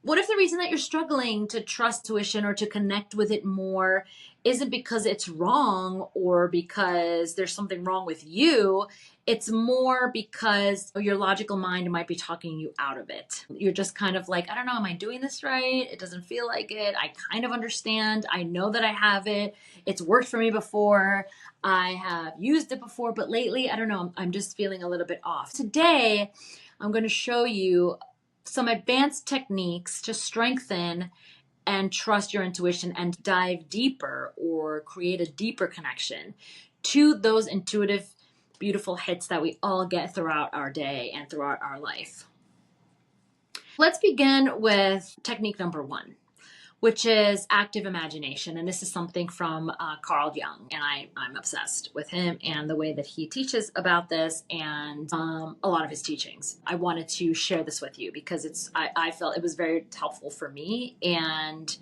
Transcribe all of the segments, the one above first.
What if the reason that you're struggling to trust tuition or to connect with it more isn't because it's wrong or because there's something wrong with you? It's more because your logical mind might be talking you out of it. You're just kind of like, I don't know, am I doing this right? It doesn't feel like it. I kind of understand. I know that I have it. It's worked for me before. I have used it before, but lately, I don't know, I'm just feeling a little bit off. Today, I'm going to show you some advanced techniques to strengthen and trust your intuition and dive deeper or create a deeper connection to those intuitive, beautiful hits that we all get throughout our day and throughout our life. Let's begin with technique number 1, which is active imagination. And this is something from Carl Jung. And I'm obsessed with him and the way that he teaches about this and a lot of his teachings. I wanted to share this with you because I felt it was very helpful for me, and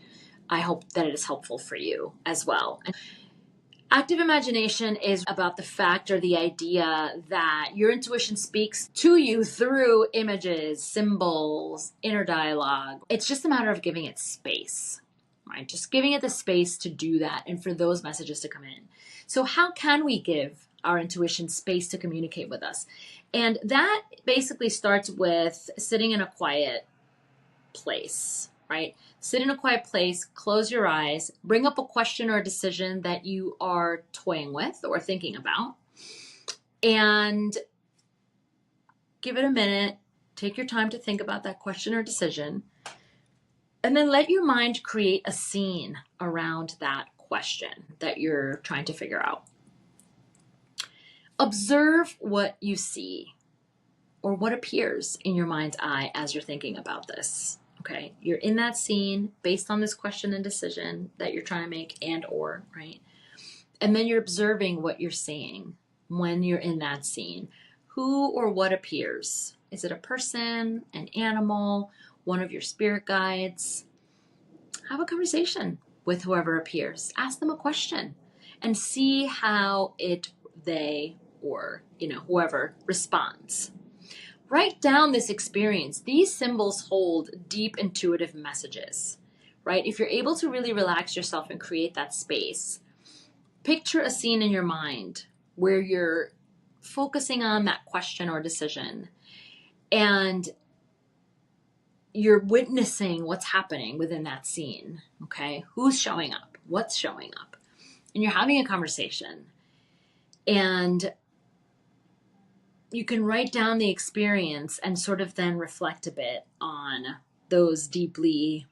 I hope that it is helpful for you as well. Active imagination is about the fact or the idea that your intuition speaks to you through images, symbols, inner dialogue. It's just a matter of giving it space, right? Just giving it the space to do that and for those messages to come in. So how can we give our intuition space to communicate with us? And that basically starts with sitting in a quiet place, right? Sit in a quiet place, close your eyes, bring up a question or a decision that you are toying with or thinking about, and give it a minute. Take your time to think about that question or decision, and then let your mind create a scene around that question that you're trying to figure out. Observe what you see or what appears in your mind's eye as you're thinking about this. Okay, you're in that scene based on this question and decision that you're trying to make right? And then you're observing what you're seeing when you're in that scene. Who or what appears? Is it a person, an animal, one of your spirit guides? Have a conversation with whoever appears. Ask them a question and see how they, or whoever responds. Write down this experience. These symbols hold deep intuitive messages, right? If you're able to really relax yourself and create that space, picture a scene in your mind where you're focusing on that question or decision and you're witnessing what's happening within that scene, okay? Who's showing up? What's showing up? And you're having a conversation. And you can write down the experience and sort of then reflect a bit on those deeply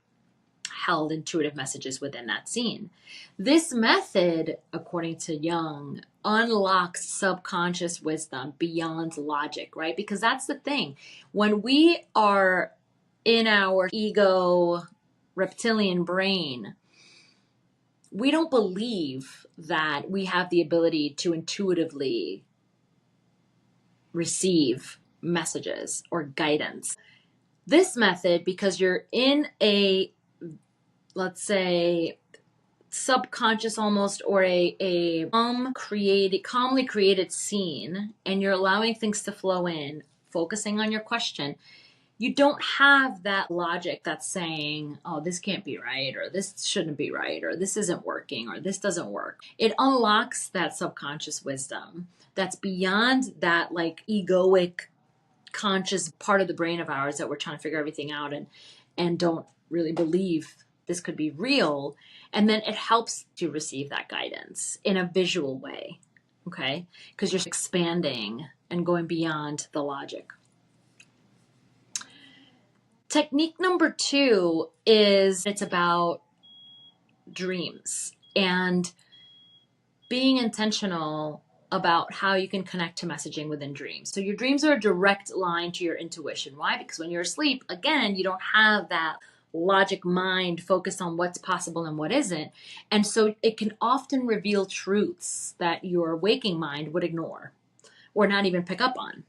held intuitive messages within that scene. This method, according to Jung, unlocks subconscious wisdom beyond logic, right? Because that's the thing. When we are in our ego reptilian brain, we don't believe that we have the ability to intuitively receive messages or guidance. This method, because you're in a, let's say, subconscious almost, or a calmly created scene, and you're allowing things to flow in, focusing on your question, you don't have that logic that's saying, oh, this can't be right, or this shouldn't be right, or this isn't working, or this doesn't work. It unlocks that subconscious wisdom that's beyond that like egoic conscious part of the brain of ours that we're trying to figure everything out and don't really believe this could be real. And then it helps to receive that guidance in a visual way, okay? Because you're expanding and going beyond the logic. Technique number 2 is it's about dreams and being intentional about how you can connect to messaging within dreams. So your dreams are a direct line to your intuition. Why? Because when you're asleep, again, you don't have that logic mind focused on what's possible and what isn't. And so it can often reveal truths that your waking mind would ignore or not even pick up on.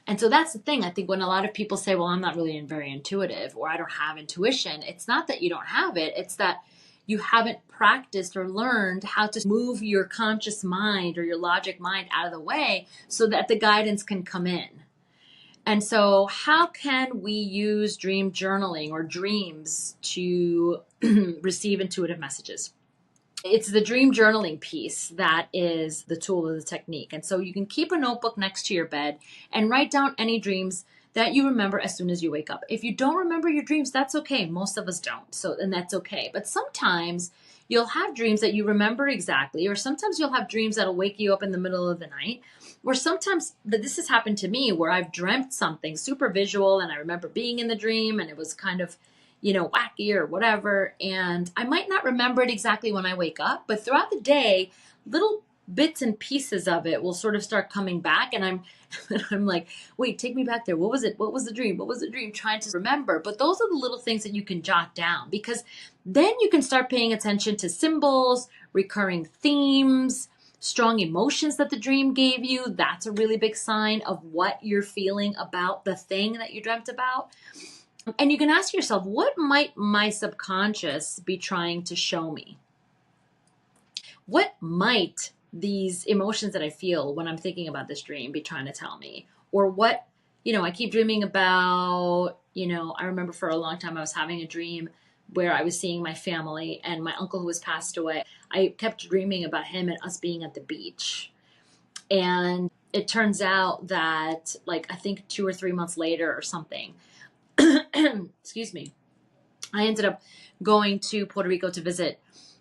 And so that's the thing. I think when a lot of people say, well, I'm not really very intuitive, or I don't have intuition, it's not that you don't have it. It's that you haven't practiced or learned how to move your conscious mind or your logic mind out of the way so that the guidance can come in. And so, how can we use dream journaling or dreams to receive intuitive messages? It's the dream journaling piece that is the tool of the technique. And so, you can keep a notebook next to your bed and write down any dreams that you remember as soon as you wake up. If you don't remember your dreams, that's okay. Most of us don't. So, and that's okay. But sometimes you'll have dreams that you remember exactly, or sometimes you'll have dreams that'll wake you up in the middle of the night. Or sometimes, this has happened to me where I've dreamt something super visual and I remember being in the dream and it was kind of, wacky or whatever. And I might not remember it exactly when I wake up, but throughout the day, little bits and pieces of it will sort of start coming back. And I'm like, wait, take me back there. What was it? What was the dream? What was the dream? Trying to remember. But those are the little things that you can jot down, because then you can start paying attention to symbols, recurring themes, strong emotions that the dream gave you. That's a really big sign of what you're feeling about the thing that you dreamt about. And you can ask yourself, what might my subconscious be trying to show me? What might these emotions that I feel when I'm thinking about this dream be trying to tell me? Or what, I keep dreaming about, I remember for a long time I was having a dream where I was seeing my family and my uncle who was passed away. I kept dreaming about him and us being at the beach. And it turns out that, like, I think 2 or 3 months later or something, excuse me, I ended up going to Puerto Rico to visit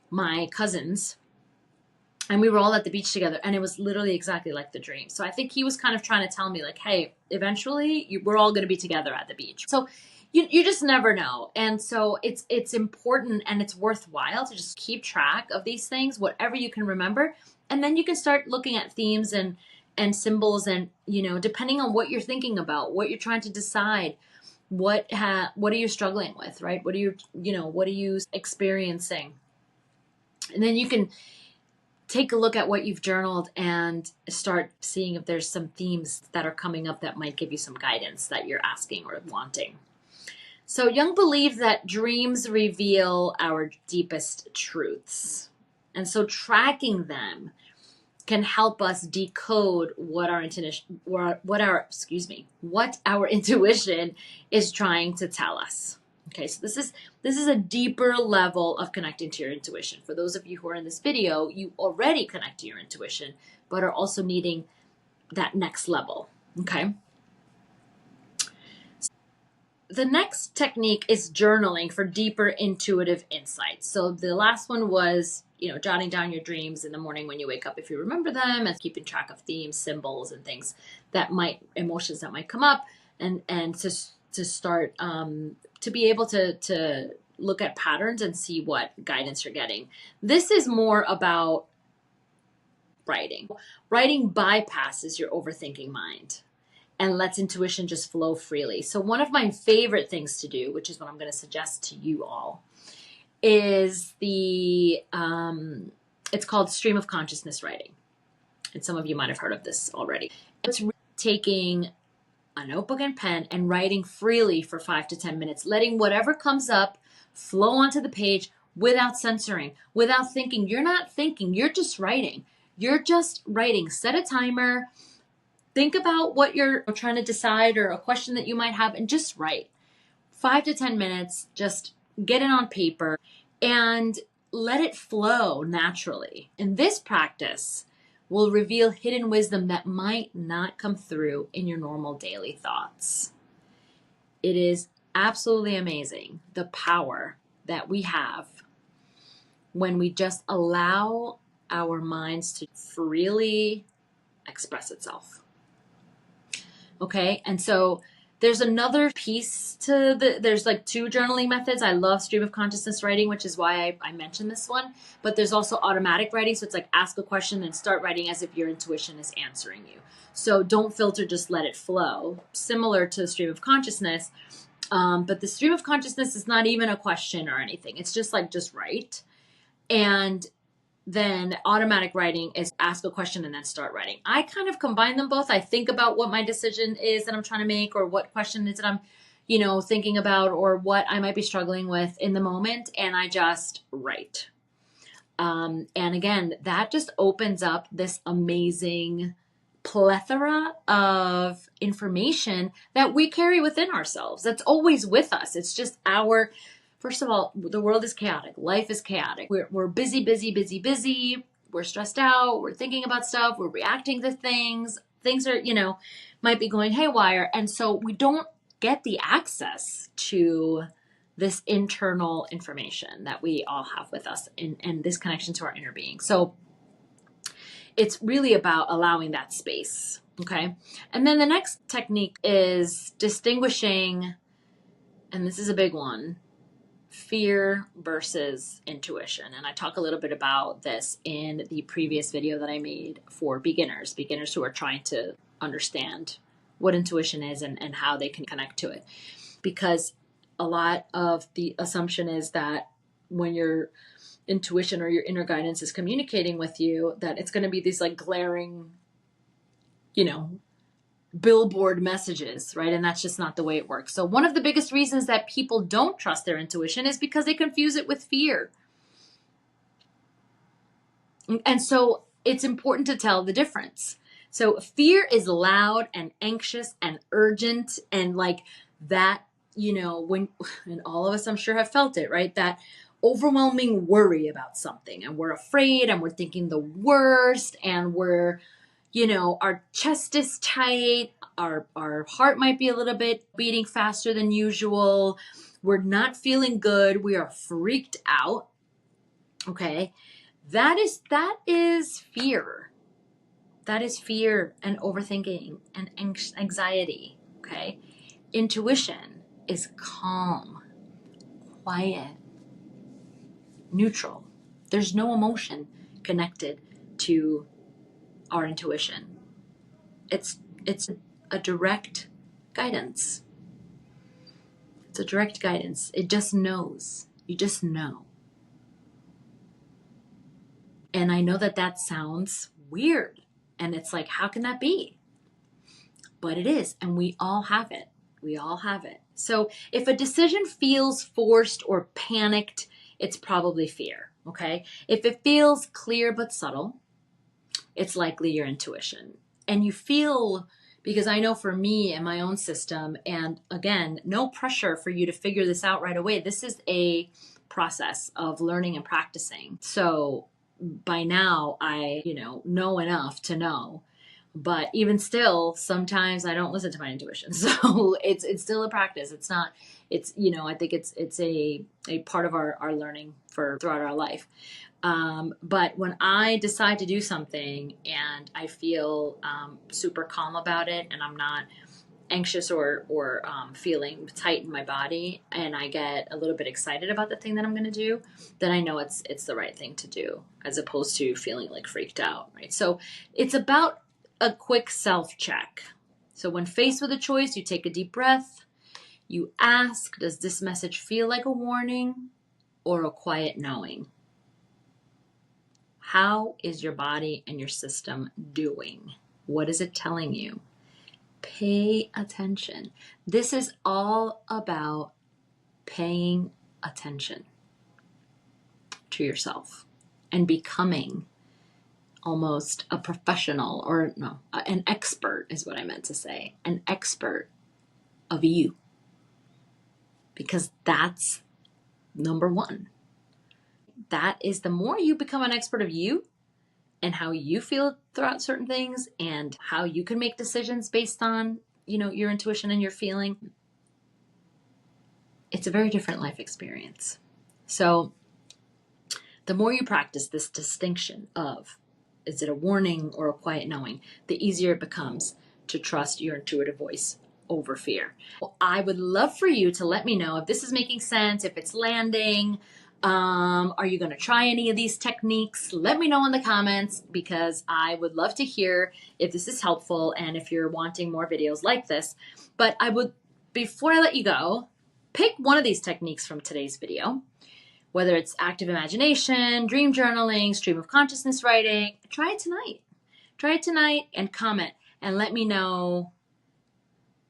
my cousins. And we were all at the beach together, and it was literally exactly like the dream. So I think he was kind of trying to tell me, like, hey, eventually we're all going to be together at the beach. So you just never know. And so it's important and it's worthwhile to just keep track of these things, whatever you can remember. And then you can start looking at themes and symbols and, depending on what you're thinking about, what you're trying to decide, what are you struggling with, right? What are you experiencing? And then you can take a look at what you've journaled and start seeing if there's some themes that are coming up that might give you some guidance that you're asking or wanting. So Jung believed that dreams reveal our deepest truths. And so tracking them can help us decode what our intuition is trying to tell us. Okay, so this is a deeper level of connecting to your intuition. For those of you who are in this video, you already connect to your intuition, but are also needing that next level. Okay. The next technique is journaling for deeper intuitive insights. So the last one was, jotting down your dreams in the morning when you wake up, if you remember them, and keeping track of themes, symbols, and things emotions that might come up, and to start to be able to look at patterns and see what guidance you're getting. This is more about writing. Writing bypasses your overthinking mind and lets intuition just flow freely. So one of my favorite things to do, which is what I'm going to suggest to you all, is it's called stream of consciousness writing. And some of you might have heard of this already. It's really taking a notebook and pen and writing freely for 5 to 10 minutes, letting whatever comes up flow onto the page without censoring, without thinking. You're not thinking, you're just writing. You're just writing. Set a timer. Think about what you're trying to decide or a question that you might have, and just write. 5 to 10 minutes, just get it on paper and let it flow naturally. And this practice will reveal hidden wisdom that might not come through in your normal daily thoughts. It is absolutely amazing the power that we have when we just allow our minds to freely express itself. Okay, and so there's another piece to there's like 2 journaling methods. I love stream of consciousness writing, which is why I mentioned this one. But there's also automatic writing. So it's like ask a question and start writing as if your intuition is answering you. So don't filter, just let it flow. Similar to the stream of consciousness. But the stream of consciousness is not even a question or anything. It's just write. And then automatic writing is ask a question and then start writing. I kind of combine them both. I think about what my decision is that I'm trying to make, or what question is that I'm, thinking about, or what I might be struggling with in the moment, and I just write. And again, that just opens up this amazing plethora of information that we carry within ourselves. That's always with us. It's just first of all, the world is chaotic. Life is chaotic. We're busy, busy, busy, busy. We're stressed out. We're thinking about stuff. We're reacting to things. Things are, might be going haywire. And so we don't get the access to this internal information that we all have with us and this connection to our inner being. So it's really about allowing that space. Okay. And then the next technique is distinguishing, and this is a big one, fear versus intuition. And I talk a little bit about this in the previous video that I made for beginners who are trying to understand what intuition is and how they can connect to it. Because a lot of the assumption is that when your intuition or your inner guidance is communicating with you, that it's going to be these like glaring, billboard messages, right? And that's just not the way it works. So one of the biggest reasons that people don't trust their intuition is because they confuse it with fear. And so it's important to tell the difference. So fear is loud and anxious and urgent and like that, when, and all of us I'm sure have felt it, right? That overwhelming worry about something, and we're afraid and we're thinking the worst, and we're, our chest is tight, our heart might be a little bit beating faster than usual, we're not feeling good, we are freaked out. Okay, that is fear. That is fear and overthinking and anxiety. Okay, intuition is calm, quiet, neutral. There's no emotion connected to our intuition. It's a direct guidance. It's a direct guidance. It just knows. You just know. And I know that sounds weird. And it's like, how can that be? But it is. And we all have it. We all have it. So if a decision feels forced or panicked, it's probably fear. Okay. If it feels clear but subtle, it's likely your intuition. And you feel, because I know for me and my own system, and again, no pressure for you to figure this out right away. This is a process of learning and practicing. So by now I, know enough to know, but even still, sometimes I don't listen to my intuition. So it's still a practice. It's not, I think it's a part of our learning throughout our life. But when I decide to do something and I feel super calm about it, and I'm not anxious or feeling tight in my body, and I get a little bit excited about the thing that I'm going to do, then I know it's the right thing to do, as opposed to feeling like freaked out, right? So it's about a quick self-check. So when faced with a choice, you take a deep breath, you ask, does this message feel like a warning or a quiet knowing? How is your body and your system doing? What is it telling you? Pay attention. This is all about paying attention to yourself and becoming almost a professional, or no, an expert is what I meant to say, an expert of you. Because that's number one. That is, the more you become an expert of you and how you feel throughout certain things and how you can make decisions based on, your intuition and your feeling, it's a very different life experience. So the more you practice this distinction of, is it a warning or a quiet knowing, the easier it becomes to trust your intuitive voice over fear. Well, I would love for you to let me know if this is making sense, if it's landing. Are you going to try any of these techniques? Let me know in the comments, because I would love to hear if this is helpful and if you're wanting more videos like this. But before I let you go, pick one of these techniques from today's video, whether it's active imagination, dream journaling, stream of consciousness writing. Try it tonight. Try it tonight and comment and let me know,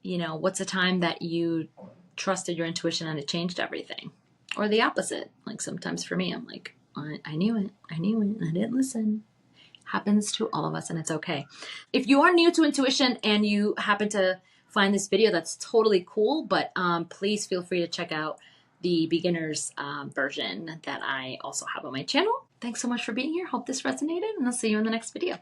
what's a time that you trusted your intuition and it changed everything. Or the opposite. Like sometimes for me, I'm like, I knew it, and I didn't listen. Happens to all of us, and it's okay. If you are new to intuition and you happen to find this video, that's totally cool, but please feel free to check out the beginner's version that I also have on my channel. Thanks so much for being here. Hope this resonated, and I'll see you in the next video.